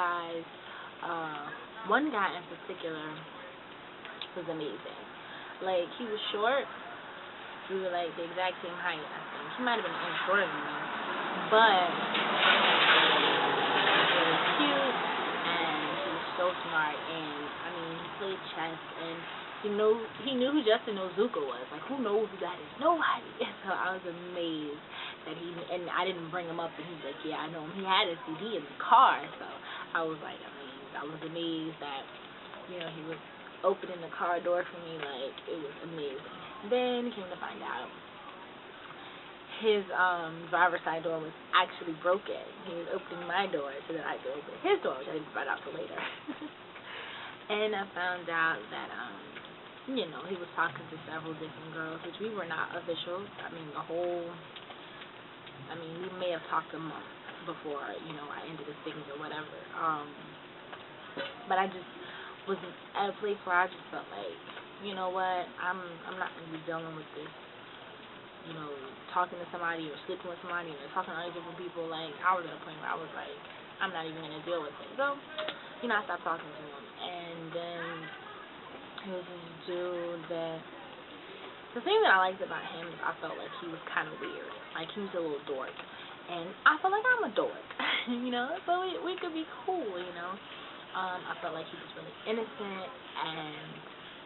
guys. One guy in particular was amazing. Like, he was short. We were like the exact same height, I think. He might have been an inch shorter than me, but he was cute and he was so smart. And I mean, he played chess and he knew who Justin Ozuka was. Like, who knows who that is? Nobody. And so I was amazed that and I didn't bring him up, and he's like, yeah, I know him. He had a CD in the car, so I was like amazed. I was amazed that he was opening the car door for me. Like, it was amazing. Then came to find out his driver's side door was actually broken. He was opening my door so that I could open his door, which I didn't find out till later. And I found out that he was talking to several different girls, which we were not official. I mean, we may have talked a month before, I ended the things or whatever. But I just was at a place where I just felt like, you know what, I'm not going to be dealing with this, talking to somebody or sleeping with somebody or talking to other different people. Like, I was at a point where I was like, I'm not even going to deal with it. So, I stopped talking to him. And then there was this dude that, the thing that I liked about him is I felt like he was kind of weird. Like, he was a little dork. And I felt like I'm a dork, so we could be cool, I felt like he was really innocent, and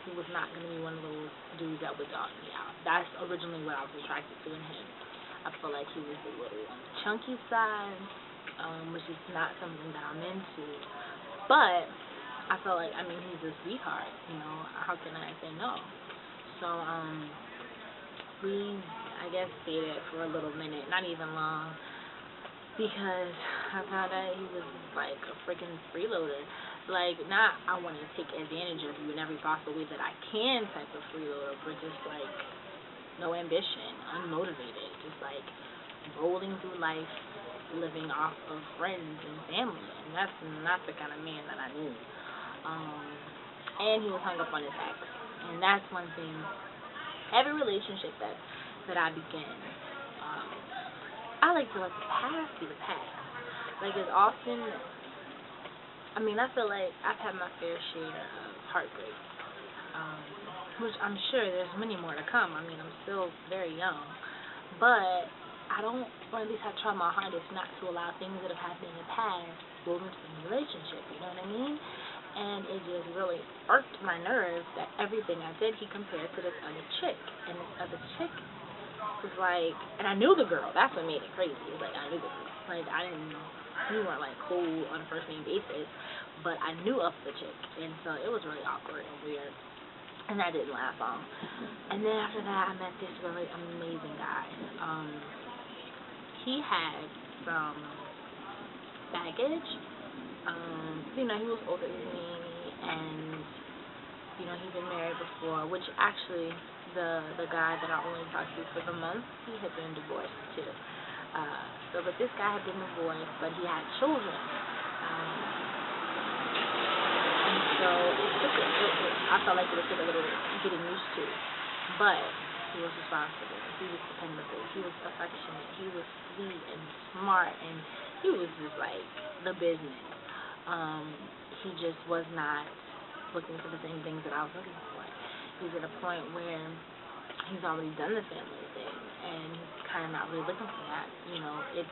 he was not going to be one of those dudes that would dog me out. That's originally what I was attracted to in him. I felt like he was a little on the chunky side, which is not something that I'm into. But I felt like, he's a sweetheart, how can I say no? So, we, I guess, dated for a little minute, not even long, because I found out he was like a freaking freeloader. Like, not I want to take advantage of you in every possible way that I can type of freeloader, but just like no ambition, unmotivated, just like rolling through life, living off of friends and family, and that's not the kind of man that I need. And he was hung up on his ex, and that's one thing. Every relationship that I begin, I like to let the past be the past. Like, as often, I feel like I've had my fair share of heartbreak, which I'm sure there's many more to come. I'm still very young, but I don't, or at least I try my hardest not to allow things that have happened in the past roll into the relationship, you know what I mean? And it just really irked my nerves that everything I did, he compared to this other chick, and this other chick was like, and I knew the girl. That's what made it crazy. It was like, I knew the girl. Like, we weren't like cool on a first name basis, but I knew of the chick, and so it was really awkward and weird, and that didn't last long. And then after that, I met this really amazing guy. He had some baggage. He was older than me, and he'd been married before, which actually the guy that I only talked to for the month, he had been divorced too. But this guy had been divorced, but he had children. And so I felt like it took a little getting used to. But he was responsible. He was dependable. He was affectionate. He was sweet and smart, and he was just like the business. He just was not looking for the same things that I was looking for. He's at a point where he's already done the family thing, and he's kind of not really looking for that. It's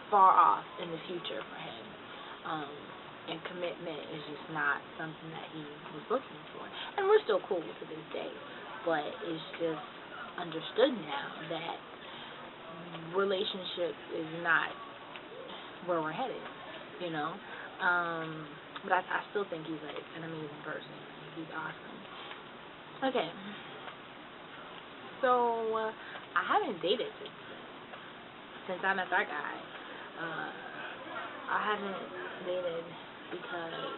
far off in the future for him. And commitment is just not something that he was looking for. And we're still cool to this day, but it's just understood now that relationship is not where we're headed, But I still think he's like an amazing person. He's awesome. Okay. So I haven't dated since I met that guy. I haven't dated because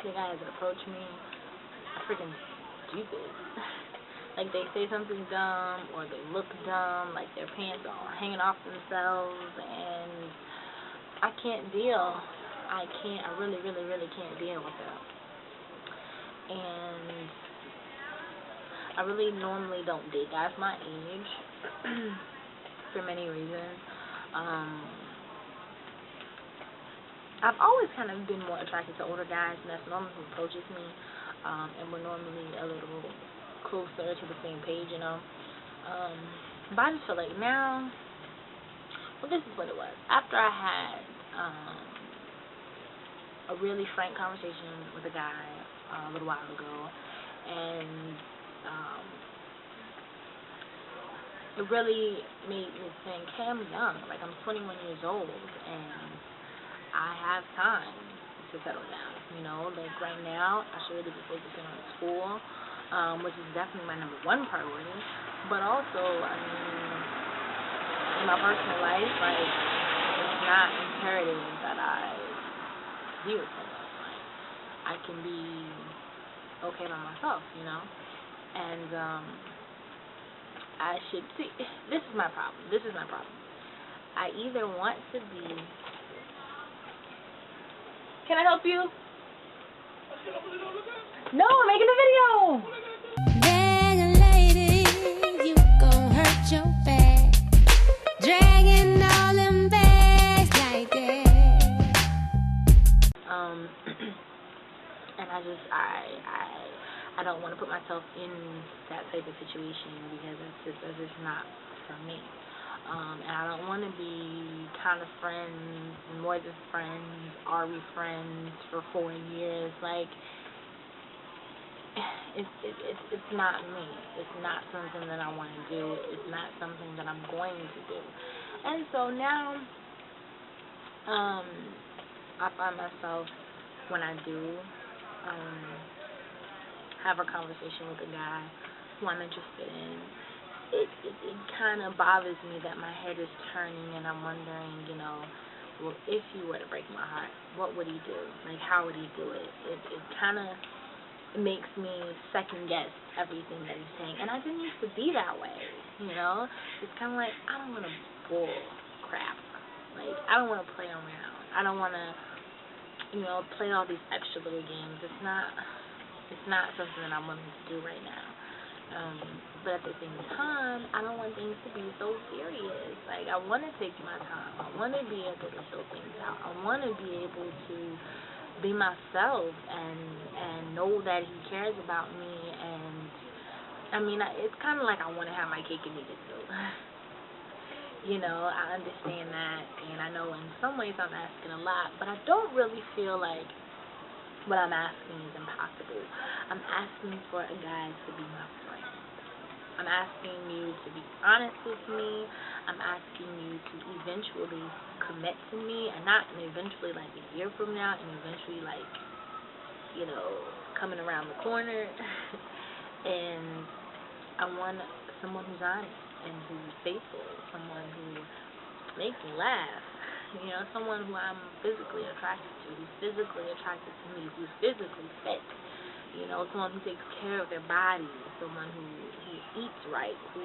the guy hasn't approached me. I'm freaking stupid. Like, they say something dumb, or they look dumb, like their pants are hanging off themselves, and I can't deal. I really, really, really can't deal with that. And I really normally don't date guys my age for many reasons. I've always kind of been more attracted to older guys, and that's normally who approaches me, and we're normally a little closer to the same page, you know. But I just feel like now, well, this is what it was. After I had a really frank conversation with a guy a little while ago, and it really made me think, hey, I'm young. Like, I'm 21 years old, and I have time to settle down, you know. Like, right now, I should really be focusing on school, which is definitely my number one priority. But also, I mean, in my personal life, like, it's not imperative that I be with someone. Like, I can be okay by myself, you know. And I should see. This is my problem. I either want to be. Can I help you? No, I'm making a video. Dang lady, you gon' hurt your back, dragging all them bags like that. And I don't want to put myself in that type of situation because that's just not for me. And I don't want to be kind of friends, more than friends, are we friends for 4 years? Like, it's not me. It's not something that I want to do. It's not something that I'm going to do. And so now, I find myself, when I do have a conversation with a guy who I'm interested in, it kind of bothers me that my head is turning and I'm wondering, you know, well, if he were to break my heart, what would he do? Like, how would he do it? It kind of makes me second guess everything that he's saying, and I didn't used to be that way, you know. It's kind of like, I don't want to bull crap. Like, I don't want to play around. I don't want to, you know, play all these extra little games. It's not something that I'm willing to do right now. But at the same time, I don't want things to be so serious. Like, I want to take my time. I want to be able to show things out. I want to be able to be myself and know that he cares about me. And I mean, it's kind of like I want to have my cake and eat it too. You know, I understand that, and I know in some ways I'm asking a lot, but I don't really feel like what I'm asking is impossible. I'm asking for a guy to be my friend. I'm asking you to be honest with me. I'm asking you to eventually commit to me, and not eventually like a year from now, and eventually like, you know, coming around the corner. And I want someone who's honest and who's faithful, someone who makes me laugh. You know, someone who I'm physically attracted to, who's physically attracted to me, who's physically fit. You know, someone who takes care of their body, someone who eats right, who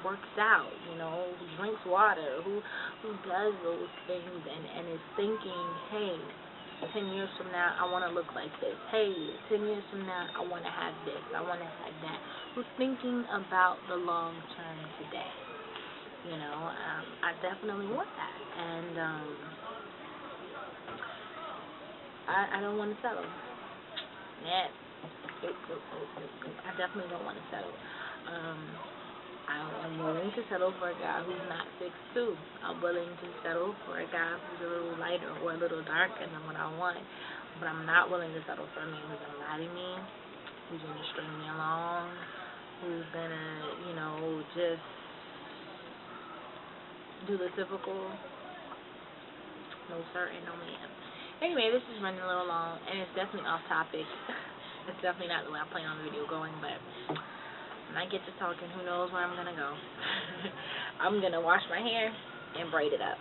works out, you know, who drinks water, who does those things and is thinking, hey, 10 years from now, I want to look like this. Hey, 10 years from now, I want to have this. I want to have that. Who's thinking about the long term today. You know, I definitely want that, and I don't want to settle. Yeah, I definitely don't want to settle. I'm willing to settle for a guy who's not 6'2". I'm willing to settle for a guy who's a little lighter or a little darker than what I want, but I'm not willing to settle for a man who's gonna lie to me, who's gonna string me along, who's gonna, you know, just do the typical. No sir and no ma'am. Anyway, this is running a little long, and it's definitely off topic. It's definitely not the way I plan on the video going, but when I get to talking, who knows where I'm gonna go. I'm gonna wash my hair and braid it up.